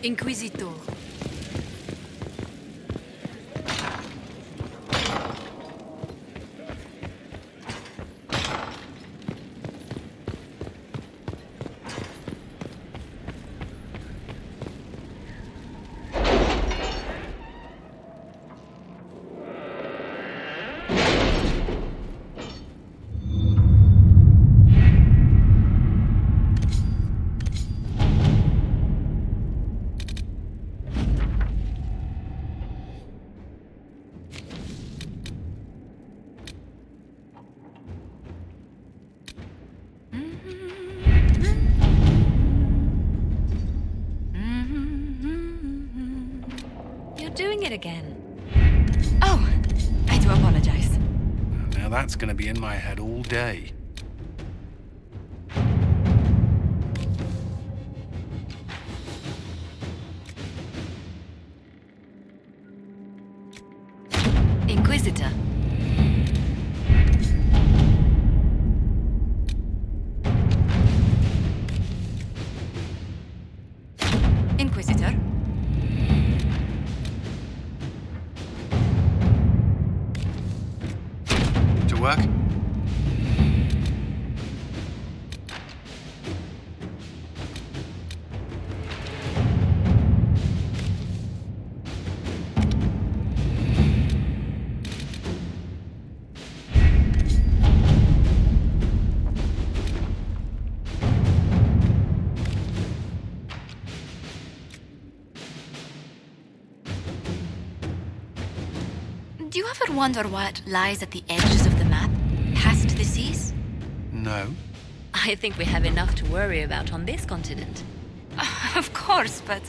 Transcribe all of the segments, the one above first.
Inquisitor. Doing it again. Oh, I do apologize. Now that's gonna be in my head all day. Inquisitor. Inquisitor. Work? Do you ever wonder what lies at the edges of the map, past the seas? No. I think we have enough to worry about on this continent. Of course, but...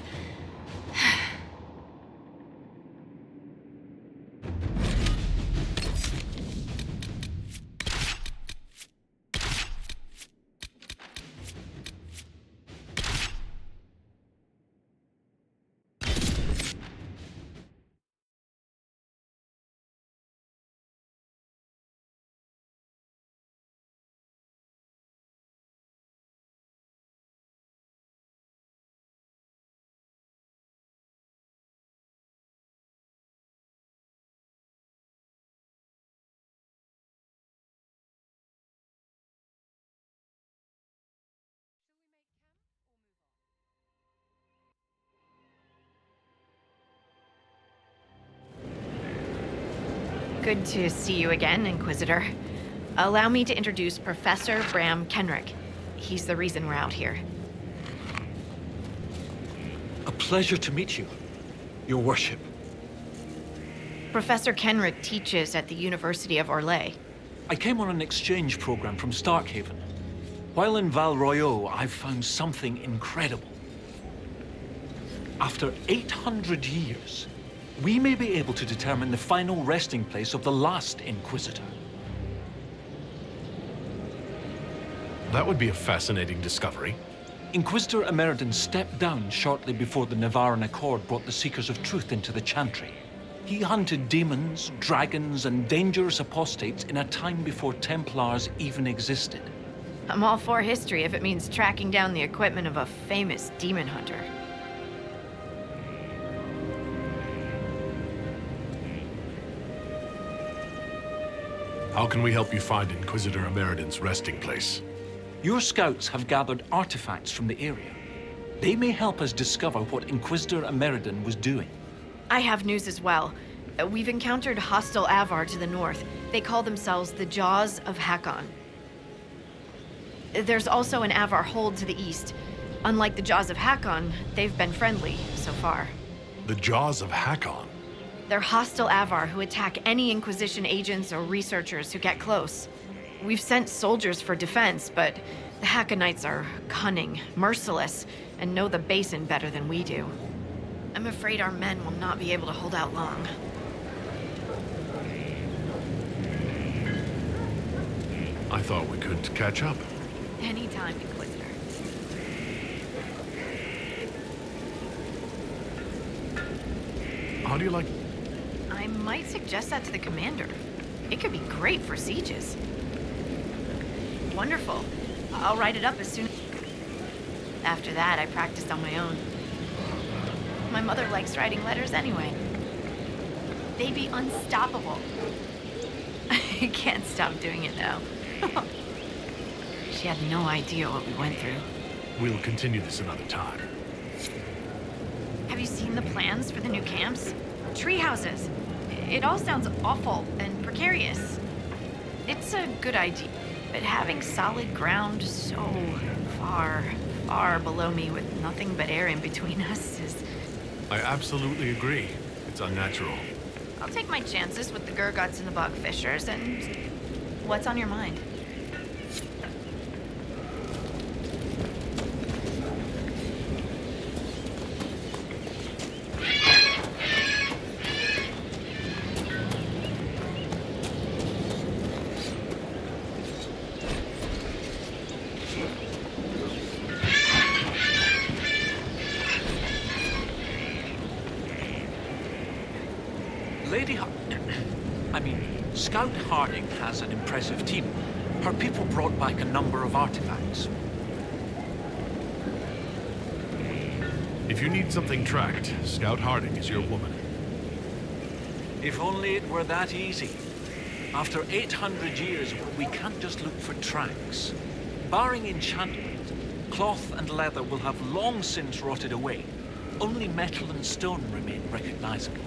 Good to see you again, Inquisitor. Allow me to introduce Professor Bram Kenrick. He's the reason we're out here. A pleasure to meet you, Your Worship. Professor Kenrick teaches at the University of Orlais. I came on an exchange program from Starkhaven. While in Val Royeaux, I've found something incredible. After 800 years, we may be able to determine the final resting place of the last Inquisitor. That would be a fascinating discovery. Inquisitor Emeridon stepped down shortly before the Nevarran Accord brought the Seekers of Truth into the Chantry. He hunted demons, dragons, and dangerous apostates in a time before Templars even existed. I'm all for history if it means tracking down the equipment of a famous demon hunter. How can we help you find Inquisitor Emeridon's resting place? Your scouts have gathered artifacts from the area. They may help us discover what Inquisitor Emeridon was doing. I have news as well. We've encountered hostile Avar to the north. They call themselves the Jaws of Hakkon. There's also an Avar hold to the east. Unlike the Jaws of Hakkon, they've been friendly so far. The Jaws of Hakkon? They're hostile Avar who attack any Inquisition agents or researchers who get close. We've sent soldiers for defense, but the Hakkonites are cunning, merciless, and know the basin better than we do. I'm afraid our men will not be able to hold out long. I thought we could catch up. Anytime, Inquisitor. How do you like... I might suggest that to the commander. It could be great for sieges. Wonderful. I'll write it up as soon as... After that, I practiced on my own. my mother likes writing letters anyway. They'd be unstoppable. I can't stop doing it now. She had no idea what we went through. We'll continue this another time. Have you seen the plans for the new camps? Tree houses. It all sounds awful and precarious. It's a good idea, but having solid ground so far, far below me with nothing but air in between us is... I absolutely agree. It's unnatural. I'll take my chances with the Gurguts and the Bugfishers, and what's on your mind? Scout Harding has an impressive team. Her people brought back a number of artifacts. If you need something tracked, Scout Harding is your woman. If only it were that easy. After 800 years, we can't just look for tracks. Barring enchantment, cloth and leather will have long since rotted away. Only metal and stone remain recognizable.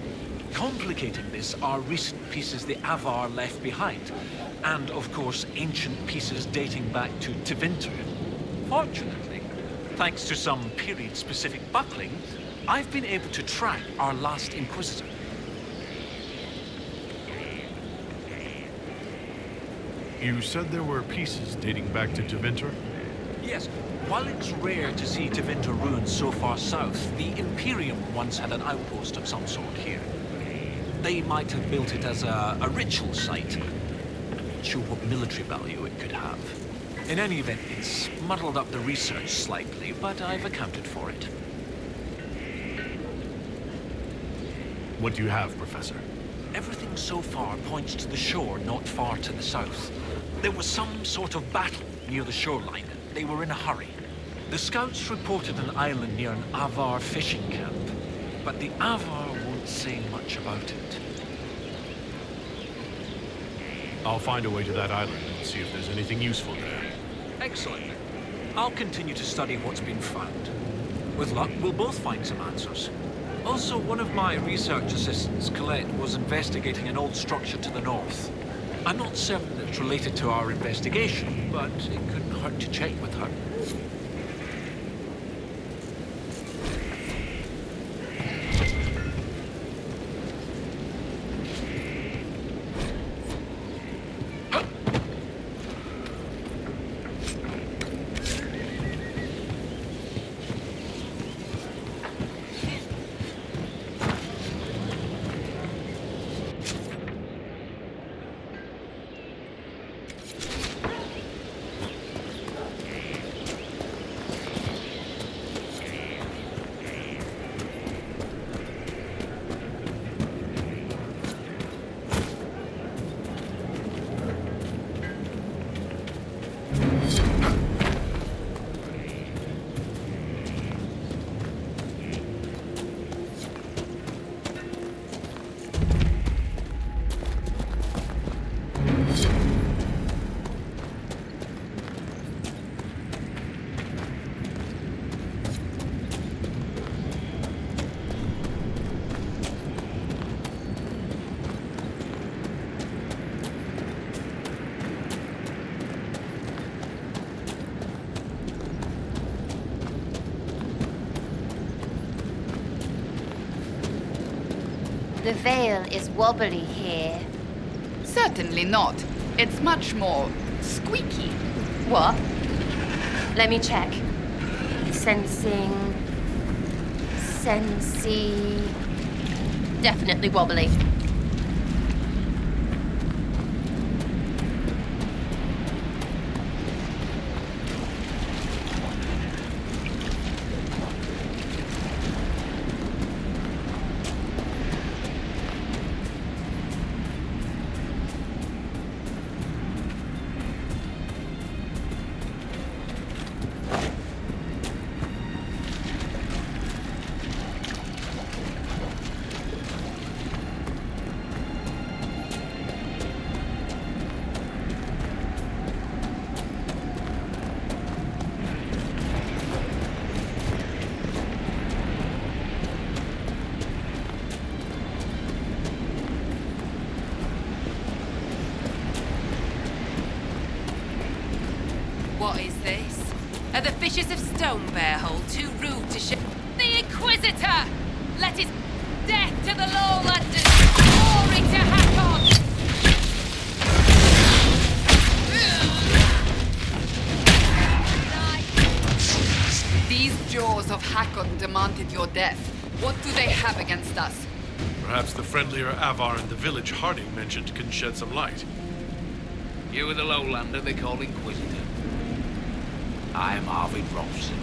Complicating this are recent pieces the Avar left behind, and of course ancient pieces dating back to Tevinter. Fortunately, thanks to some period-specific buckling, I've been able to track our last Inquisitor. You said there were pieces dating back to Tevinter? Yes, while it's rare to see Tevinter ruins so far south, the Imperium once had an outpost of some sort here. They might have built it as a ritual site. Not sure what military value it could have. In any event, it's muddled up the research slightly, but I've accounted for it. What do you have, Professor? Everything so far points to the shore not far to the south. There was some sort of battle near the shoreline. They were in a hurry. The scouts reported an island near an Avar fishing camp, but the Avar won't say much about it. I'll find a way to that island and see if there's anything useful there. Excellent. I'll continue to study what's been found. With luck, we'll both find some answers. Also, one of my research assistants, Colette, was investigating an old structure to the north. I'm not certain it's related to our investigation, but it couldn't hurt to check with her. The veil is wobbly here. Certainly not. It's much more squeaky. What? Let me check. Sensing... Sensey... Definitely wobbly. Suspicious of Stone Bearhole, too rude to ship. The Inquisitor! Let his death to the Lowlanders! Glory to Hakkon! These jaws of Hakkon demanded your death. What do they have against us? Perhaps the friendlier Avar in the village Harding mentioned can shed some light. You are the Lowlander they call Inquisitor. I am Arvid Robson.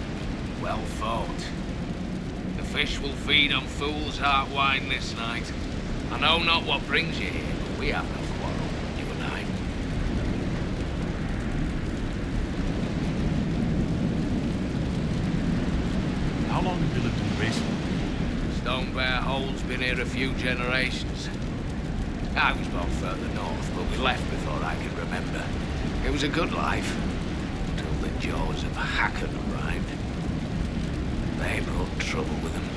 Well fought. The fish will feed on fool's heart wine this night. I know not what brings you here, but we have no quarrel, you and I. How long have you lived in the basin? Stone Bear Hole's been here a few generations. I was born further north, but we left before I could remember. It was a good life, till the jaws of Hakkon arrived. They brought trouble with them.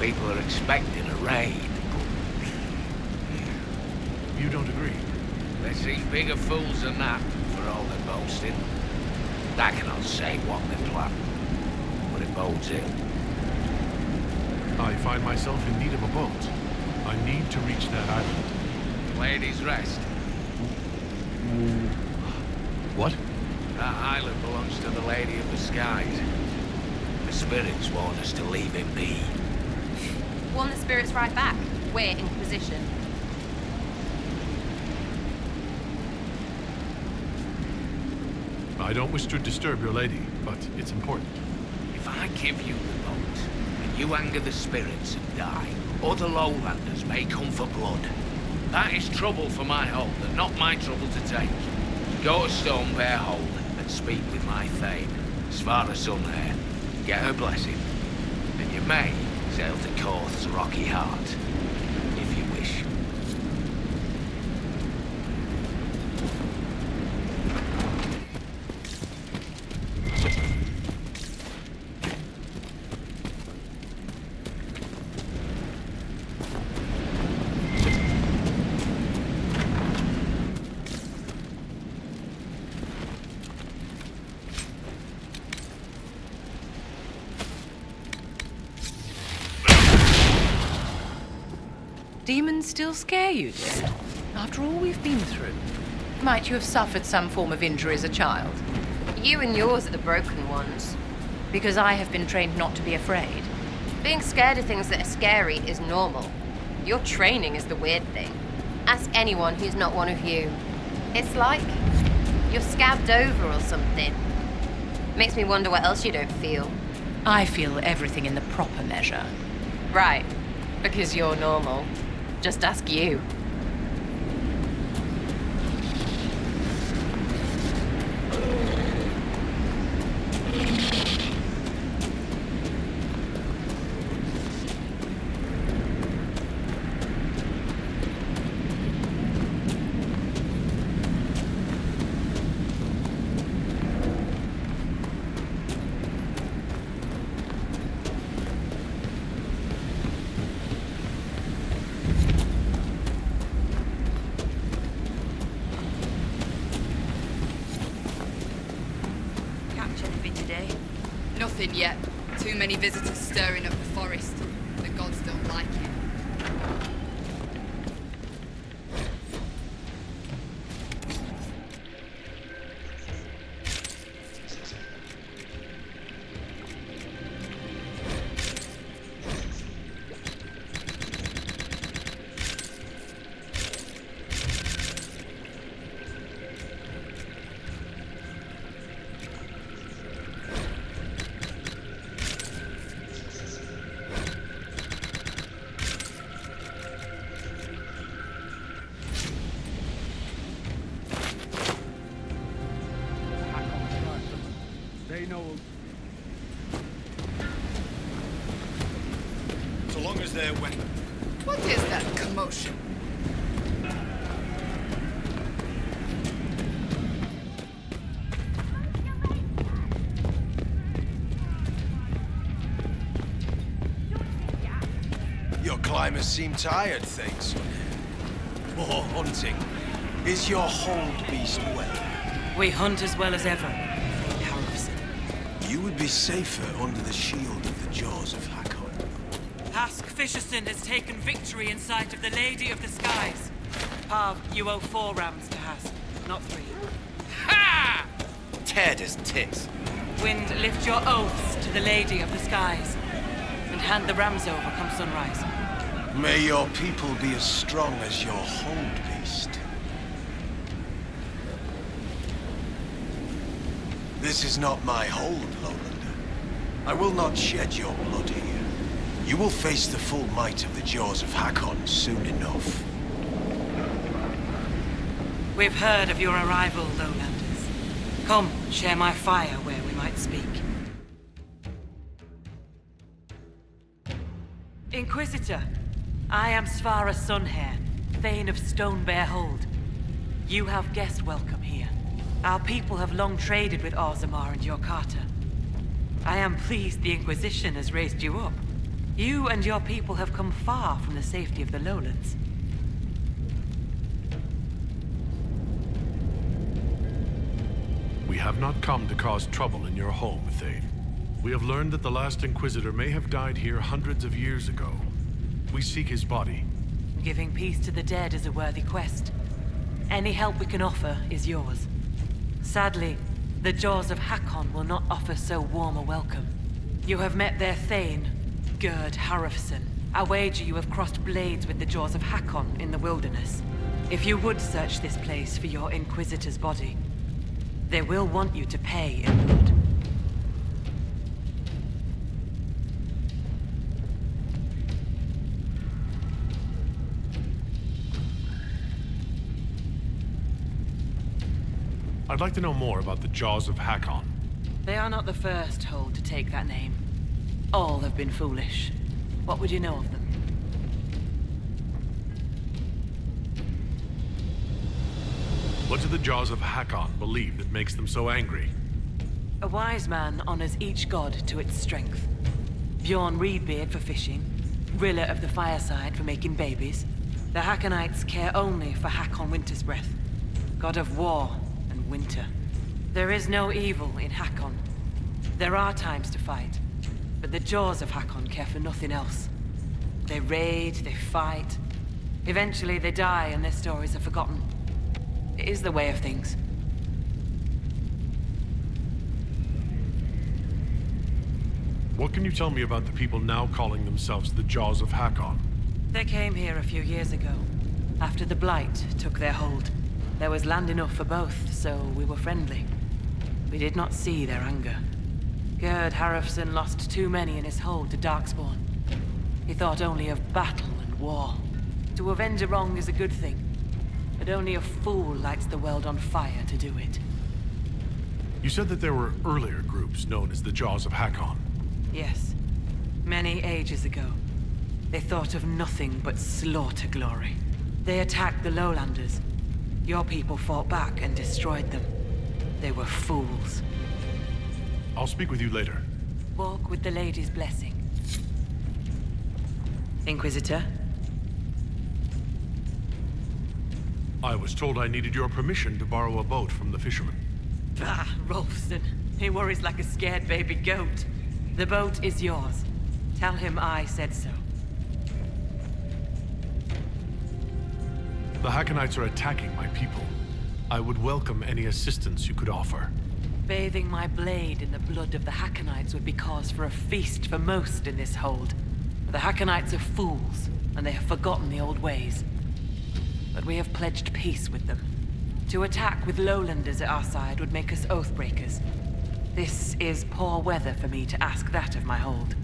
People are expecting a raid, You don't agree? but they seem bigger fools than that, for all their boasting. I cannot say what they plan, but it bodes ill. I find myself in need of a boat. I need to reach that island. Ladies' Rest. What? That island belongs to the Lady of the Skies. The spirits warn us to leave it be. Warn the spirits right back. We're Inquisition. I don't wish to disturb your lady, but it's important. If I give you the boat, and you anger the spirits and die, other Lowlanders may come for blood. That is trouble for my hold, and not my trouble to take. Go to Stone Bear Hold and speak with my Thane, Svara Sun there. Get her blessing, and you may sail to Korth's rocky heart, if you wish. Demons still scare you, dear? After all we've been through? Might you have suffered some form of injury as a child? You and yours are the broken ones. Because I have been trained not to be afraid. Being scared of things that are scary is normal. Your training is the weird thing. Ask anyone who's not one of you. It's like you're scabbed over or something. Makes me wonder what else you don't feel. I feel everything in the proper measure. Right, because you're normal. Just ask you. Nothing yet. Too many visitors stirring up the forest. The gods don't like it. They know. So long as they're wet. What is that commotion? Your climbers seem tired, thanks. More hunting. Is your hold beast well? We hunt as well as ever. You would be safer under the shield of the jaws of Hakkon. Hask Fisherson has taken victory in sight of the Lady of the Skies. Parv, you owe 4 rams to Hask, not 3. Ha! Tear his tits. Wind, lift your oaths to the Lady of the Skies, and hand the rams over come sunrise. May your people be as strong as your hold beast. This is not my hold, Lowlander. I will not shed your blood here. You will face the full might of the jaws of Hakkon soon enough. We've heard of your arrival, Lowlanders. Come, share my fire where we might speak. Inquisitor, I am Svara Sunhair, Thane of Stonebear Hold. You have guest welcome here. Our people have long traded with Orzammar and your Carter. I am pleased the Inquisition has raised you up. You and your people have come far from the safety of the lowlands. We have not come to cause trouble in your home, Thane. We have learned that the last Inquisitor may have died here hundreds of years ago. We seek his body. Giving peace to the dead is a worthy quest. Any help we can offer is yours. Sadly, the jaws of Hakkon will not offer so warm a welcome. You have met their Thane, Gerd Harrofson. I wager you have crossed blades with the jaws of Hakkon in the wilderness. If you would search this place for your Inquisitor's body, they will want you to pay in blood. I'd like to know more about the Jaws of Hakkon. They are not the first hold to take that name. All have been foolish. What would you know of them? What do the Jaws of Hakkon believe that makes them so angry? A wise man honors each god to its strength. Bjorn Reedbeard for fishing, Rilla of the Fireside for making babies. The Hakkonites care only for Hakkon Wintersbreath, god of war and winter. There is no evil in Hakkon. There are times to fight, but the jaws of Hakkon care for nothing else. They raid, they fight. Eventually they die and their stories are forgotten. It is the way of things. What can you tell me about the people now calling themselves the Jaws of Hakkon? They came here a few years ago, after the Blight took their hold. There was land enough for both, so we were friendly. We did not see their anger. Gerd Harrofson lost too many in his hold to Darkspawn. He thought only of battle and war. To avenge a wrong is a good thing, but only a fool lights the world on fire to do it. You said that there were earlier groups known as the Jaws of Hakkon. Yes, many ages ago. They thought of nothing but slaughter glory. They attacked the lowlanders. Your people fought back and destroyed them. They were fools. I'll speak with you later. Walk with the lady's blessing. Inquisitor? I was told I needed your permission to borrow a boat from the fisherman. Ah, Rolfson. He worries like a scared baby goat. The boat is yours. Tell him I said so. The Hakkonites are attacking my people. I would welcome any assistance you could offer. Bathing my blade in the blood of the Hakkonites would be cause for a feast for most in this hold. The Hakkonites are fools, and they have forgotten the old ways. But we have pledged peace with them. To attack with lowlanders at our side would make us oathbreakers. This is poor weather for me to ask that of my hold.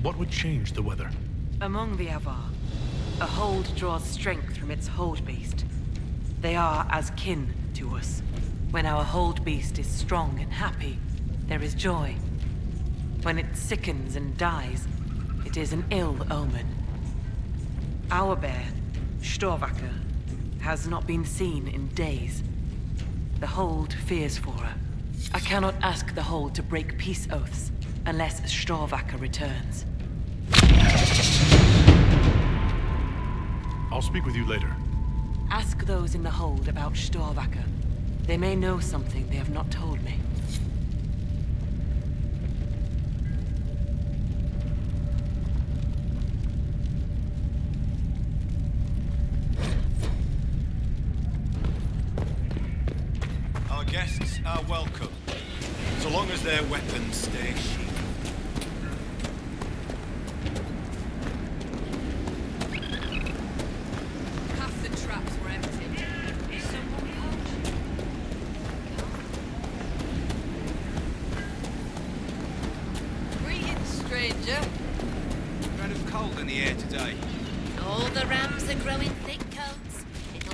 What would change the weather? Among the Avar, a hold draws strength from its hold beast. They are as kin to us. When our hold beast is strong and happy, there is joy. When it sickens and dies, it is an ill omen. Our bear, Storvacker, has not been seen in days. The hold fears for her. I cannot ask the hold to break peace oaths unless Storvacker returns. I'll speak with you later. Ask those in the hold about Storvacker. They may know something they have not told me. Our guests are welcome, so long as their weapons stay sheathed. Kind of cold in the air today. All the rams are growing thick coats. It'll...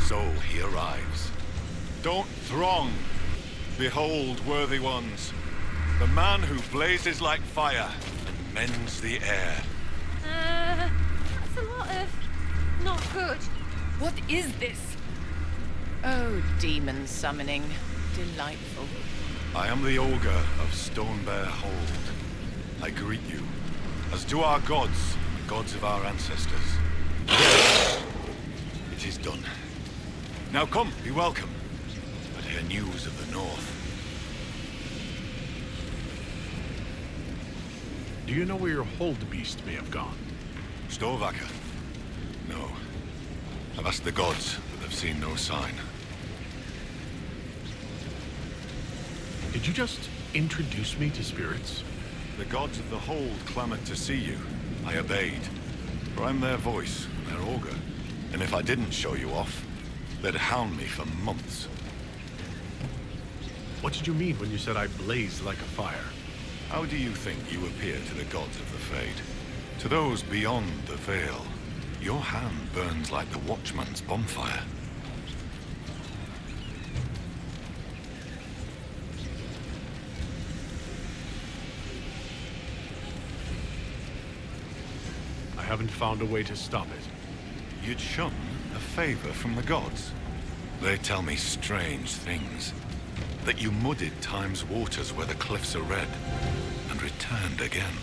So he arrives. Don't throng. Behold, worthy ones, the man who blazes like fire and mends the air. That's a lot of not good. What is this? Oh, demon summoning. Delightful. I am the Ogre of Stonebear Hold. I greet you, as do our gods, the gods of our ancestors. It is done. Now come, be welcome. But hear news of the north. Do you know where your hold beast may have gone? Storvacker? No. I've asked the gods, but they've seen no sign. Did you just introduce me to spirits? The gods of the Hold clamored to see you. I obeyed. For I'm their voice, their augur. And if I didn't show you off, they'd hound me for months. What did you mean when you said I blazed like a fire? How do you think you appear to the gods of the Fade? To those beyond the veil, your hand burns like the Watchman's bonfire. I haven't found a way to stop it. You'd shun a favor from the gods. They tell me strange things. That you muddied time's waters where the cliffs are red, and returned again.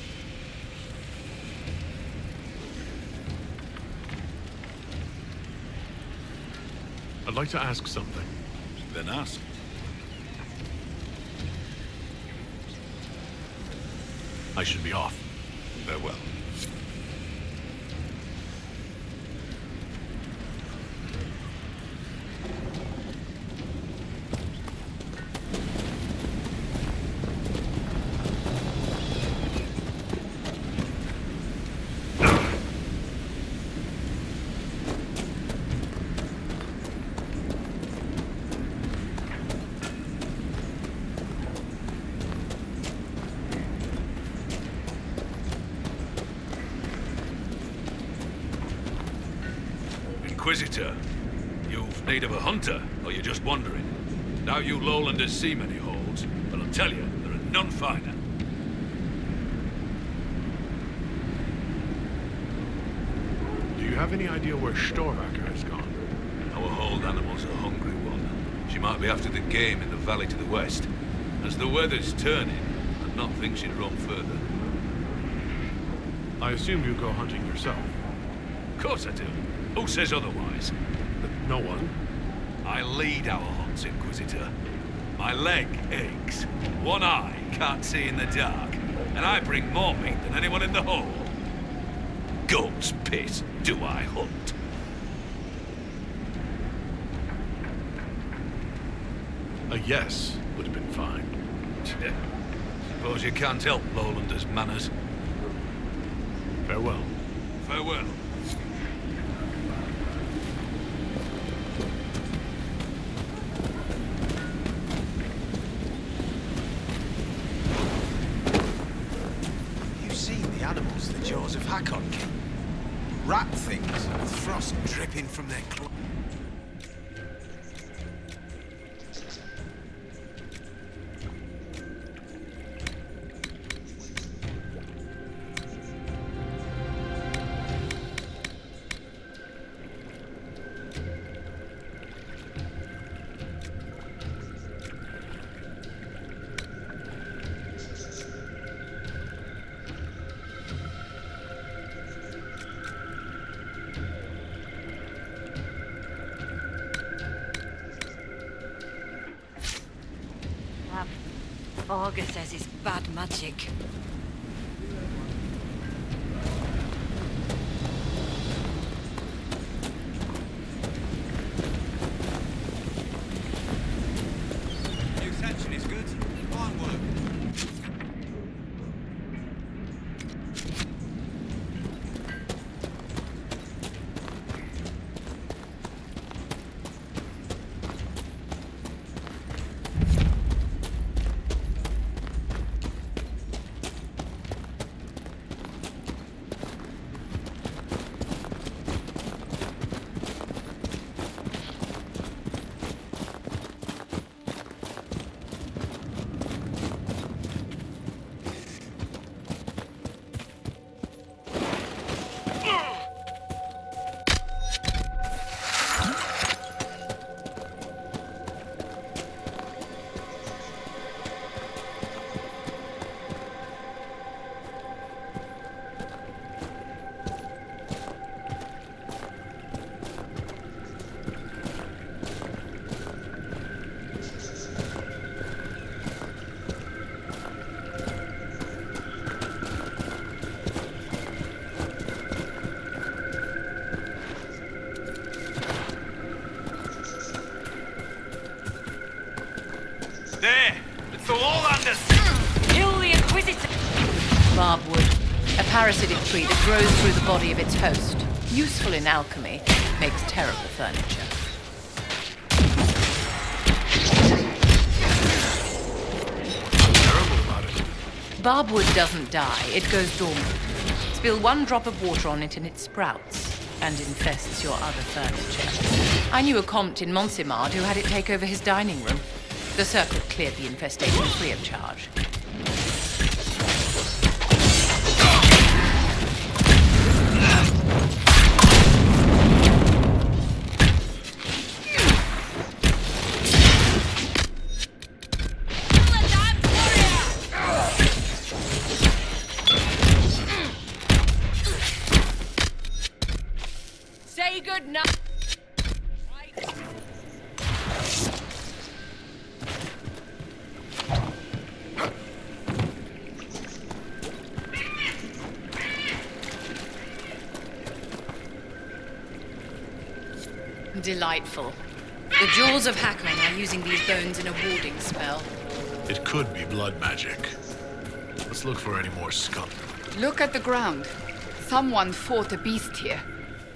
I'd like to ask something. Then ask. I should be off. Farewell. Inquisitor, you've need of a hunter, or you're just wandering? Now you lowlanders see many holds, but I'll tell you, there are none finer. Do you have any idea where Storvacker has gone? Our hold animal's a hungry one. She might be after the game in the valley to the west. As the weather's turning, I'd not think she'd run further. I assume you go hunting yourself. Of course I do. Who says otherwise? No one. I lead our hunts, Inquisitor. My leg aches. One eye can't see in the dark. And I bring more meat than anyone in the hole. Goat's piss do I hunt. A yes would have been fine. Suppose you can't help Lowlanders' manners. Farewell. Farewell. You've seen the animals the jaws of Hakkon kill. Rat things with frost dripping from their claws. Augur says it's bad magic. New section is good. Fine work. There! It's the Lowlanders! Kill the Inquisitor! Barbwood, a parasitic tree that grows through the body of its host. Useful in alchemy, makes terrible furniture. Terrible about it. Barbwood doesn't die, it goes dormant. Spill one drop of water on it and it sprouts, and infests your other furniture. I knew a comte in Montsimard who had it take over his dining room. The Circle cleared the infestation free of charge. Say good night. Delightful. The jaws of Hakkon are using these bones in a warding spell. It could be blood magic. Let's look for any more scum. Look at the ground. Someone fought a beast here.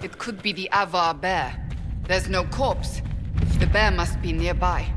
It could be the Avar bear. There's no corpse. The bear must be nearby.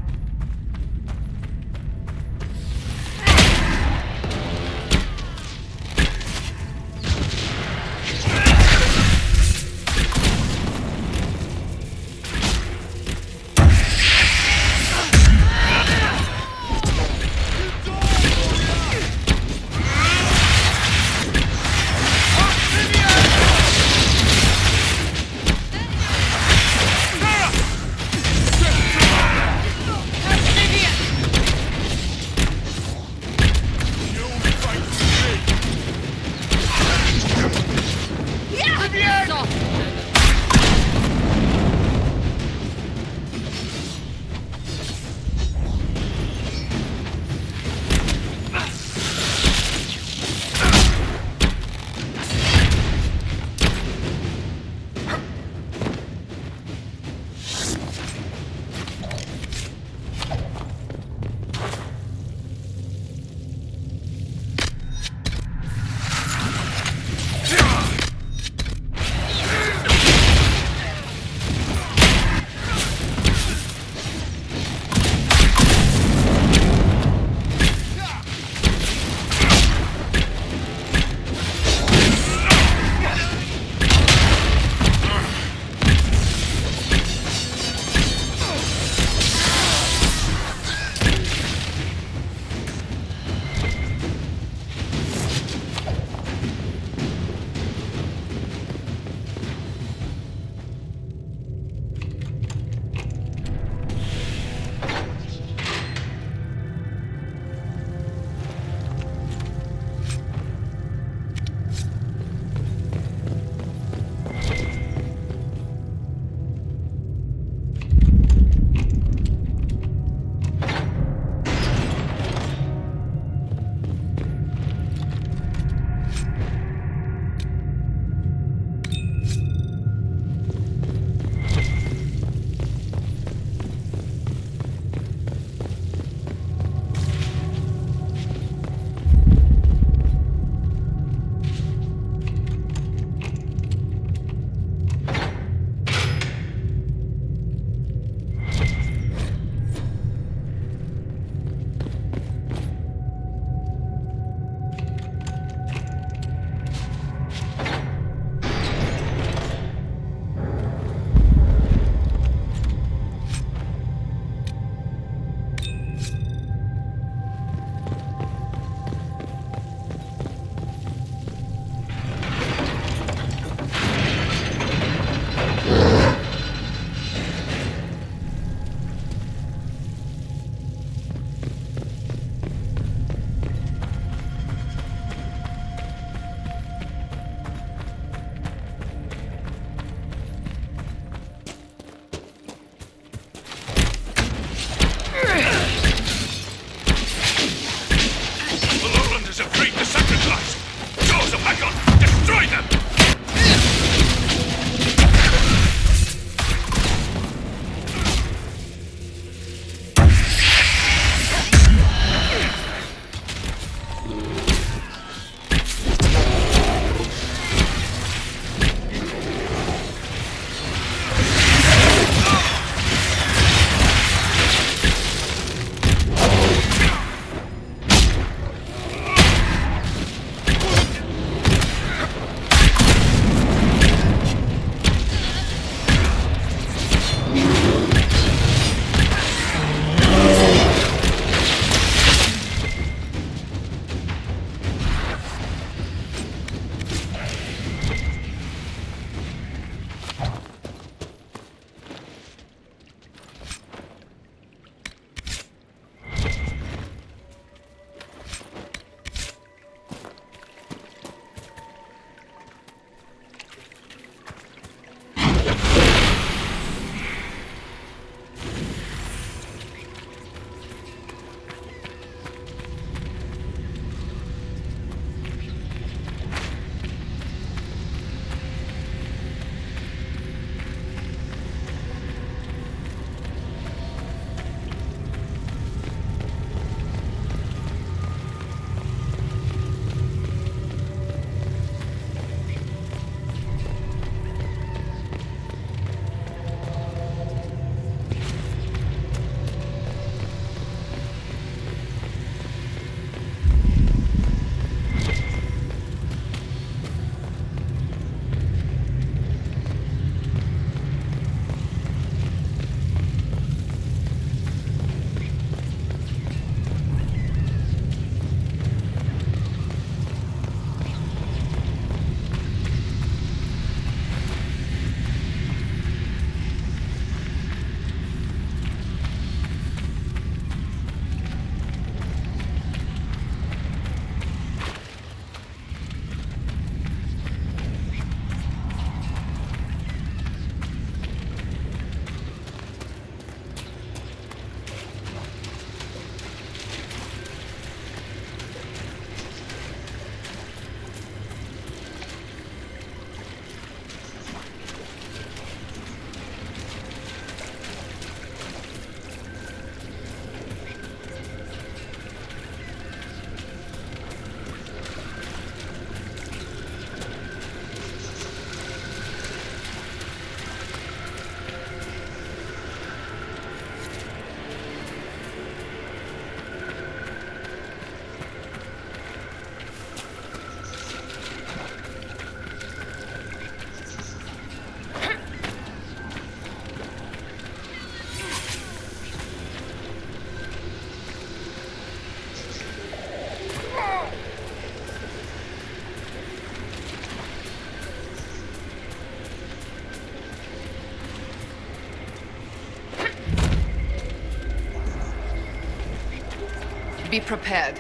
Be prepared.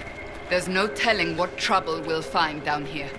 There's no telling what trouble we'll find down here.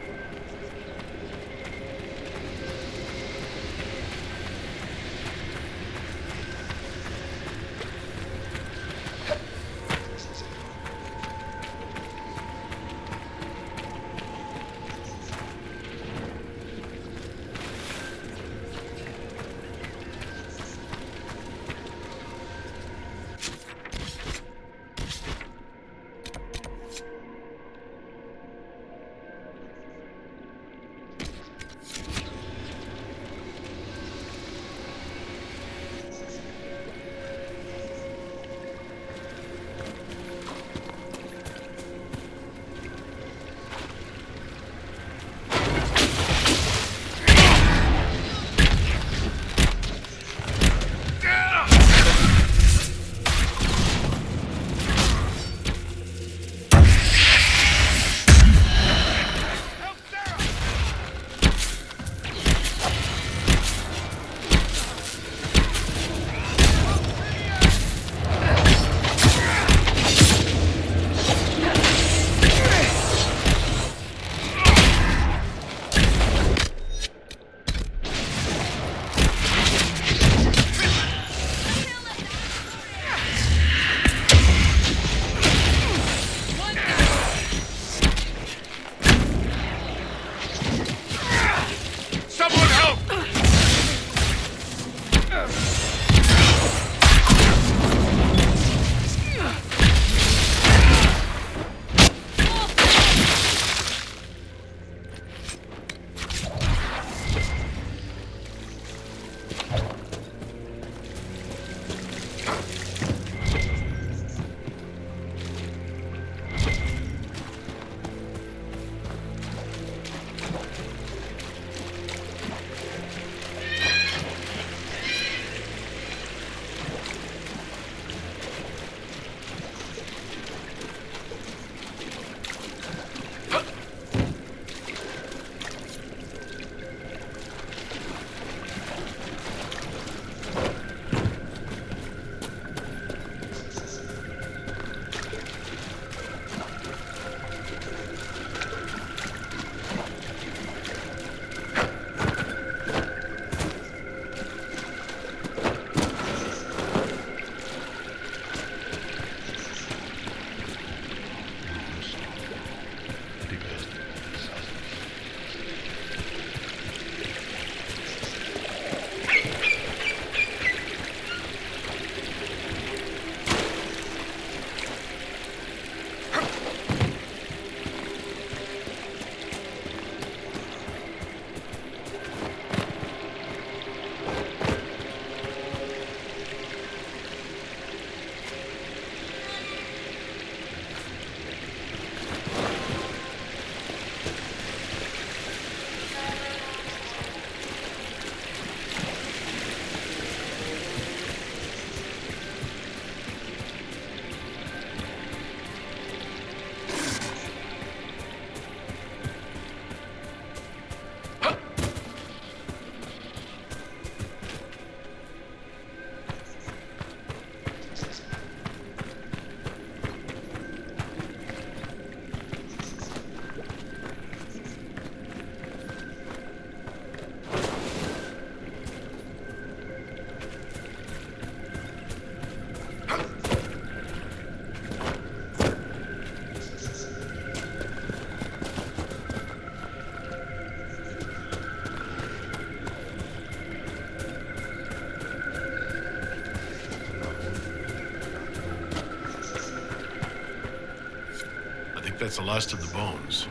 That's the last of the bones.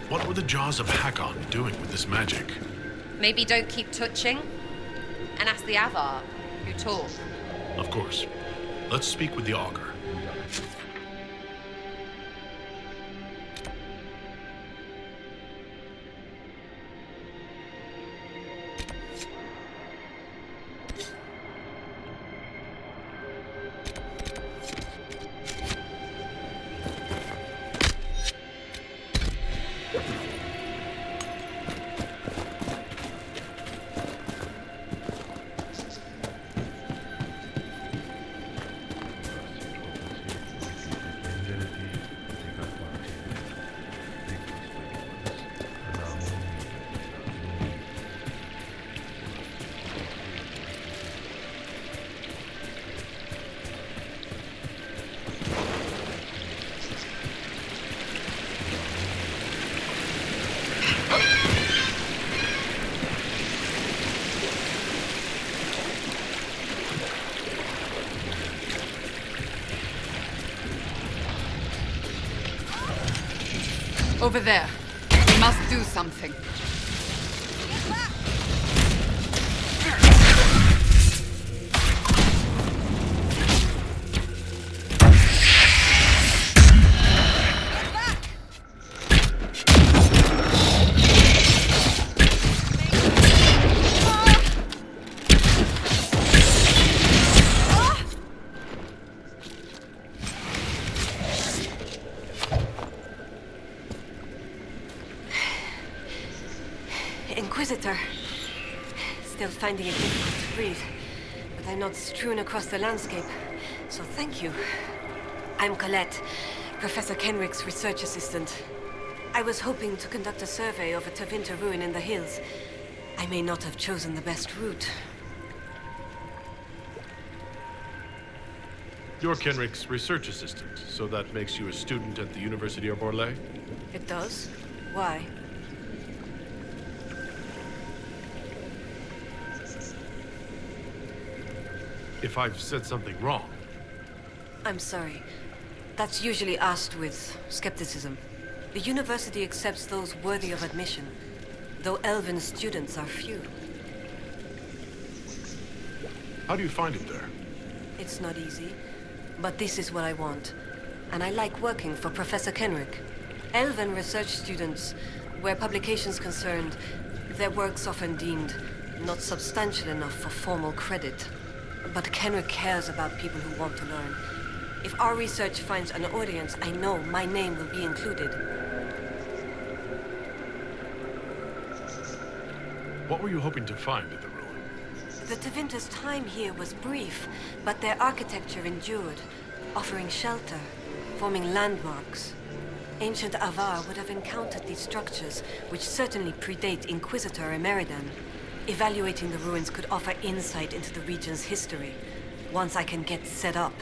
What were the jaws of Hakkon doing with this magic? Maybe don't keep touching, and ask the Avar, who talk. Of course. Let's speak with the augur. Over there. We must do something. Inquisitor. Still finding it difficult to breathe, but I'm not strewn across the landscape, so thank you. I'm Colette, Professor Kenrick's research assistant. I was hoping to conduct a survey of a Tevinter ruin in the hills. I may not have chosen the best route. You're Kenrick's research assistant, so that makes you a student at the University of Orlais? It does? Why? If I've said something wrong. I'm sorry. That's usually asked with skepticism. The university accepts those worthy of admission, though elven students are few. How do you find it there? It's not easy, but this is what I want. And I like working for Professor Kenrick. Elven research students, where publications concerned, their work's often deemed not substantial enough for formal credit. But Kenrick cares about people who want to learn. If our research finds an audience, I know my name will be included. What were you hoping to find at the ruin? The Tevinter's time here was brief, but their architecture endured, offering shelter, forming landmarks. Ancient Avar would have encountered these structures, which certainly predate Inquisitor Emeridan. Evaluating the ruins could offer insight into the region's history, once I can get set up.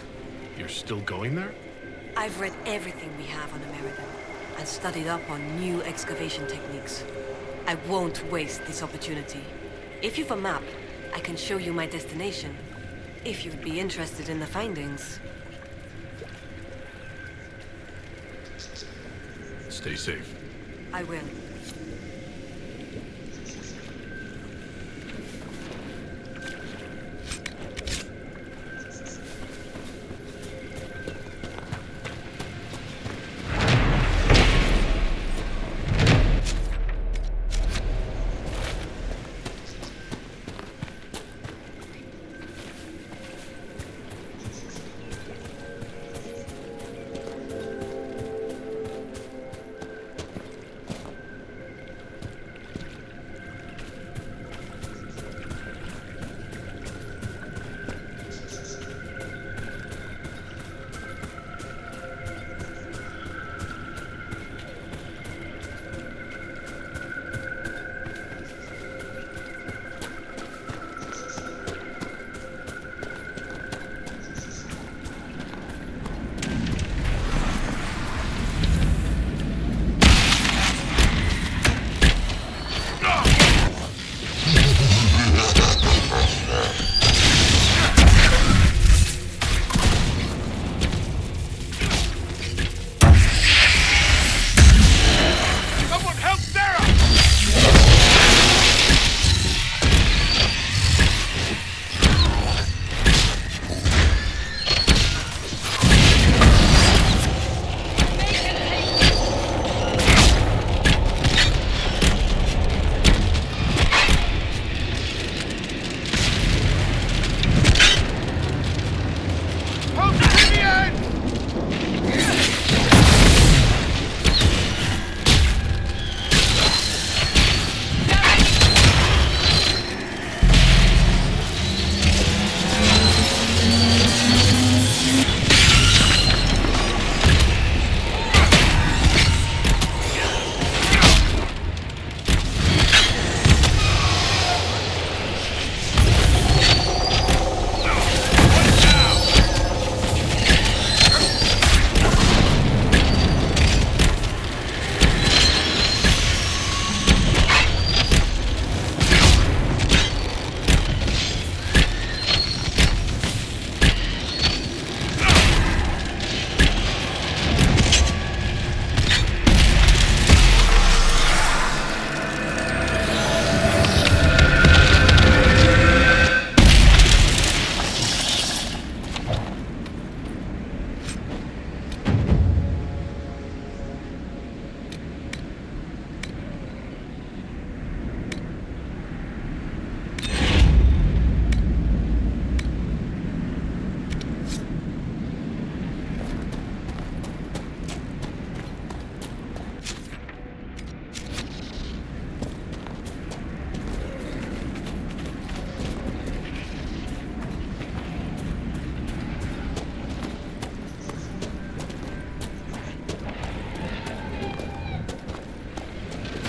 You're still going there? I've read everything we have on Emeridan, and studied up on new excavation techniques. I won't waste this opportunity. If you've a map, I can show you my destination, if you'd be interested in the findings. Stay safe. I will.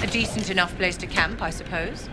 decent enough place to camp, I suppose.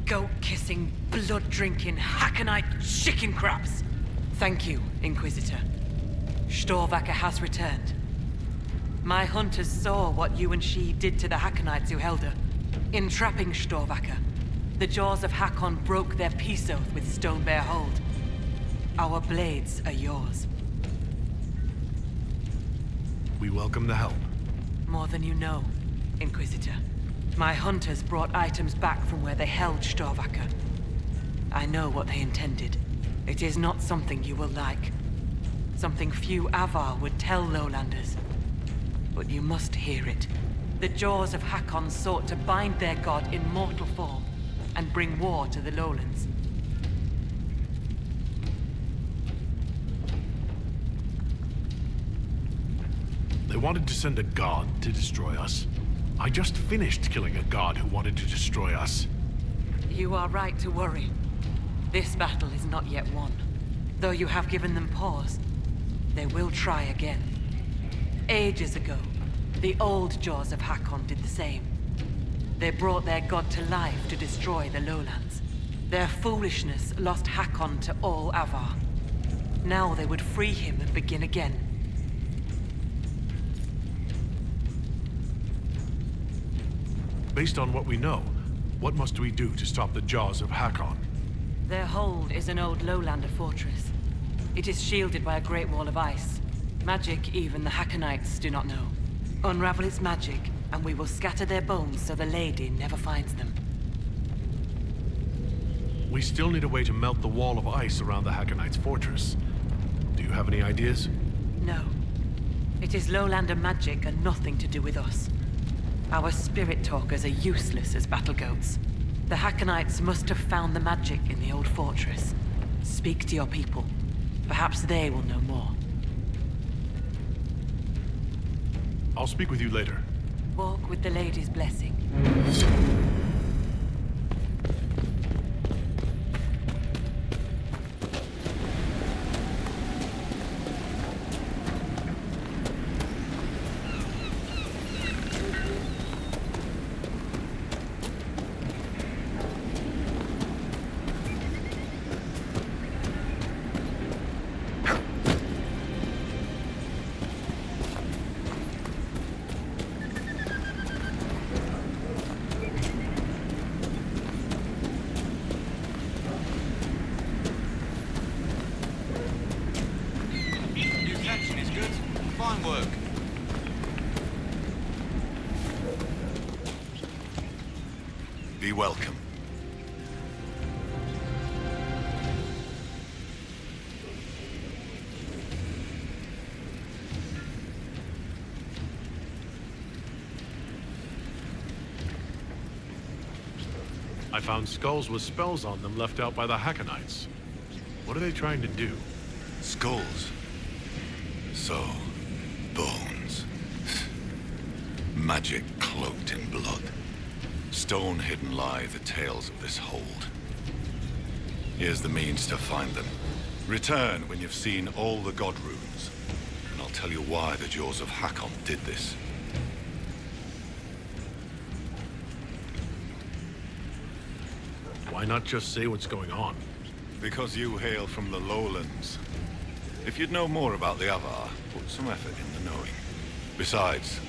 Goat-kissing, blood-drinking, Hakkonite chicken craps! Thank you, Inquisitor. Storvacker has returned. My hunters saw what you and she did to the Hakkonites who held her. In trapping Storvacker, the jaws of Hakkon broke their peace oath with Stonebear hold. Our blades are yours. We welcome the help. More than you know, Inquisitor. My hunters brought items back from where they held Storvacker. I know what they intended. It is not something you will like. Something few Avar would tell Lowlanders. But you must hear it. The jaws of Hakkon sought to bind their god in mortal form and bring war to the Lowlands. They wanted to send a god to destroy us. I just finished killing a god who wanted to destroy us. You are right to worry. This battle is not yet won. Though you have given them pause, they will try again. Ages ago, the old jaws of Hakkon did the same. They brought their god to life to destroy the Lowlands. Their foolishness lost Hakkon to all Avar. Now they would free him and begin again. Based on what we know, what must we do to stop the jaws of Hakkon? Their hold is an old Lowlander fortress. It is shielded by a great wall of ice. Magic even the Hakkonites do not know. Unravel its magic, and we will scatter their bones so the Lady never finds them. We still need a way to melt the wall of ice around the Hakkonites' fortress. Do you have any ideas? No. It is lowlander magic and nothing to do with us. Our spirit talkers are useless as battle goats. The Hakkonites must have found the magic in the old fortress. Speak to your people. Perhaps they will know more. I'll speak with you later. Walk with the lady's blessing. Be welcome. I found skulls with spells on them left out by the Hakkonites. What are they trying to do? Skulls. So, bones. Magic cloaked in blood. Stone hidden lie the tales of this hold. Here's the means to find them. Return when you've seen all the god runes, and I'll tell you why the Jaws of Hakkon did this. Why not just say what's going on? Because you hail from the lowlands. If you'd know more about the Avar, put some effort in the knowing. Besides,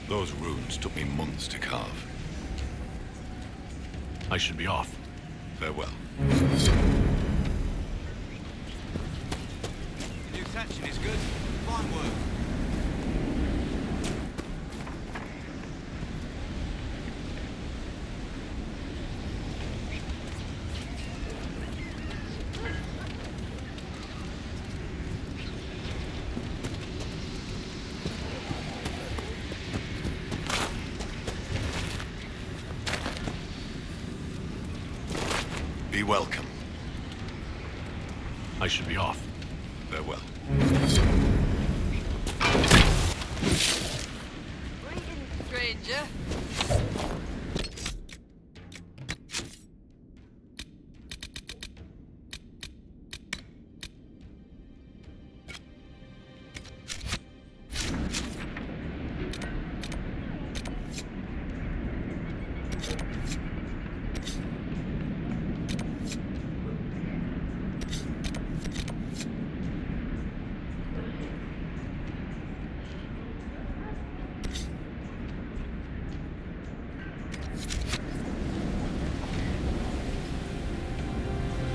those runes took me months to carve. I should be off. Farewell. New tension is good. Fine work. Be welcome. I should be off. Farewell. Greetings, stranger.